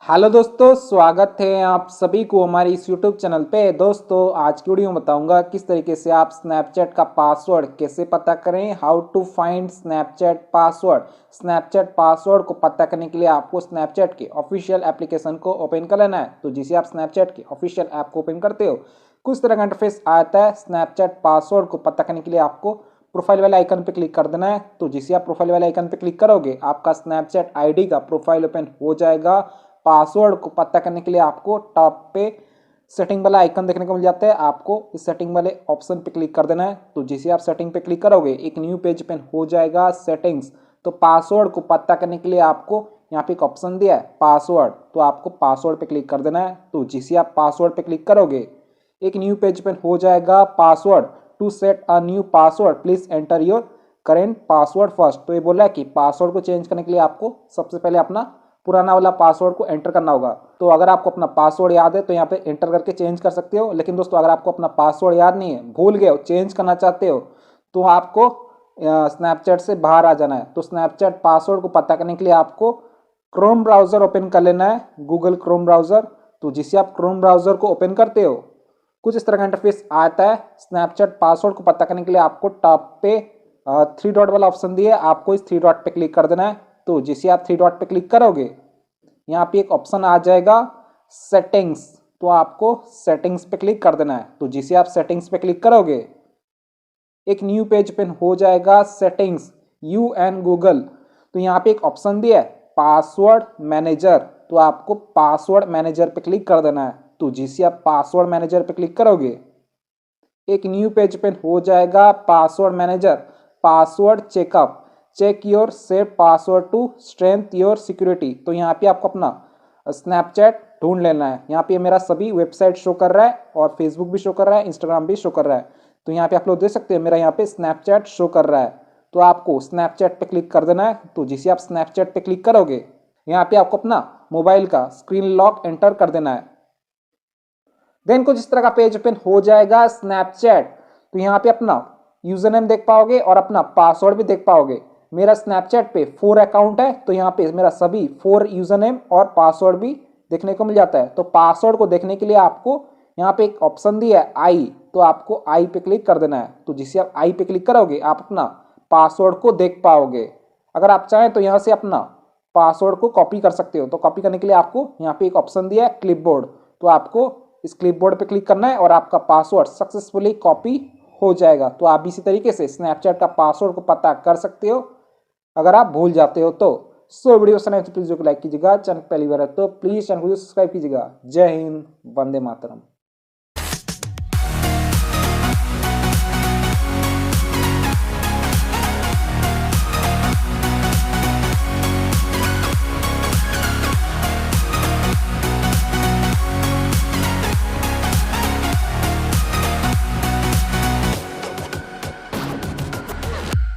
Hello दोस्तों, स्वागत है आप सभी को हमारी इस यूट्यूब चैनल पे। दोस्तों, आज की वीडियो में बताऊंगा किस तरीके से आप स्नैपचैट का पासवर्ड कैसे पता करें। How to find Snapchat password. Snapchat password को पता करने के लिए आपको स्नैपचैट के ऑफिशियल एप्लीकेशन को ओपन कर लेना है। तो जिसे आप स्नैपचैट के ऑफिशियल ऐप को ओपन करते हो, कुछ तरह का इंटरफेस आता है। स्नैपचैट पासवर्ड को पता करने के लिए आपको प्रोफाइल वाले आइकन पे क्लिक कर देना है। तो जिसे आप प्रोफाइल वाले आइकन पे क्लिक करोगे, आपका स्नैपचैट आईडी का प्रोफाइल ओपन हो जाएगा। पासवर्ड को पता करने के लिए आपको टॉप पे सेटिंग वाला आइकन देखने को मिल जाता है। आपको इस सेटिंग वाले ऑप्शन पे क्लिक कर देना है। तो जैसे आप सेटिंग पे क्लिक करोगे, एक न्यू पेज पे हो जाएगा सेटिंग्स। तो पासवर्ड को पता करने के लिए आपको यहाँ पे एक ऑप्शन दिया है पासवर्ड, तो आपको पासवर्ड पे क्लिक कर देना है। तो जैसे आप पासवर्ड पे क्लिक करोगे, एक न्यू पेज पे हो जाएगा password. To set a new password please enter your current password first. तो ये बोला है कि पासवर्ड को चेंज करने के लिए आपको सबसे पहले अपना पुराना वाला पासवर्ड को एंटर करना होगा। तो अगर आपको अपना पासवर्ड याद है तो यहाँ पे एंटर करके चेंज कर सकते हो। लेकिन दोस्तों, अगर आपको अपना पासवर्ड याद नहीं है, भूल गए हो, चेंज करना चाहते हो, तो आपको स्नैपचैट से बाहर आ जाना है। तो स्नैपचैट पासवर्ड को पता करने के लिए आपको क्रोम ब्राउजर ओपन कर लेना है, गूगल क्रोम ब्राउजर। तो जिससे आप क्रोम ब्राउजर को ओपन करते हो, कुछ इस तरह का इंटरफेस आता है। स्नैपचैट पासवर्ड को पता करने के लिए आपको टॉप पे थ्री डॉट वाला ऑप्शन दिया है, आपको इस थ्री डॉट पे क्लिक कर देना है। तो जैसे आप थ्री डॉट पे क्लिक करोगे, यहाँ पे एक ऑप्शन आ जाएगा सेटिंग्स। तो आपको सेटिंग्स पे क्लिक कर देना है। तो जैसे आप सेटिंग्स पे क्लिक करोगे, एक न्यू पेज पे हो जाएगा सेटिंग्स यू एंड गूगल। तो यहाँ पे एक ऑप्शन दिया है पासवर्ड मैनेजर। तो आपको पासवर्ड मैनेजर पे क्लिक कर देना है। तो जैसे आप पासवर्ड मैनेजर पे क्लिक करोगे, एक न्यू पेज पे हो जाएगा password manager. Password checkup, check your save password to strength your security. तो यहाँ पे आपको अपना स्नैपचैट ढूंढ लेना है। यहाँ पे मेरा सभी वेबसाइट शो कर रहा है और फेसबुक भी शो कर रहा है, इंस्टाग्राम भी शो कर रहा है। तो यहाँ पे आप लोग देख सकते हैं, मेरा यहाँ पे स्नैपचैट शो कर रहा है। तो आपको स्नैपचैट पे क्लिक कर देना है। तो जिसे आप स्नैपचैट पे क्लिक करोगे, यहाँ पे आपको अपना मोबाइल का स्क्रीन लॉक एंटर कर देना है। देन कुछ इस तरह का पेज ओपन हो जाएगा स्नैपचैट। तो यहाँ पे अपना यूजर नेम देख पाओगे और अपना पासवर्ड भी देख पाओगे। मेरा स्नैपचैट पे 4 अकाउंट है, तो यहाँ पे मेरा सभी 4 यूजर नेम और पासवर्ड भी देखने को मिल जाता है। तो पासवर्ड को देखने के लिए आपको यहाँ पे एक ऑप्शन दिया है आई। तो आपको आई पे क्लिक कर देना है। तो जिससे आप आई पे क्लिक करोगे, आप अपना पासवर्ड को देख पाओगे। अगर आप चाहें तो यहाँ से अपना पासवर्ड को कॉपी कर सकते हो। तो कॉपी करने के लिए आपको यहाँ पे एक ऑप्शन दिया है क्लिपबोर्ड। तो आपको इस क्लिपबोर्ड पे क्लिक करना है और आपका पासवर्ड सक्सेसफुली कॉपी हो जाएगा। तो आप इसी तरीके से स्नैपचैट का पासवर्ड को पता कर सकते हो अगर आप भूल जाते हो तो। वीडियो पसंद आए तो प्लीज लाइक कीजिएगा। चैनल पहली बार है तो प्लीज चैनल को सब्सक्राइब कीजिएगा। जय हिंद, वंदे मातरम।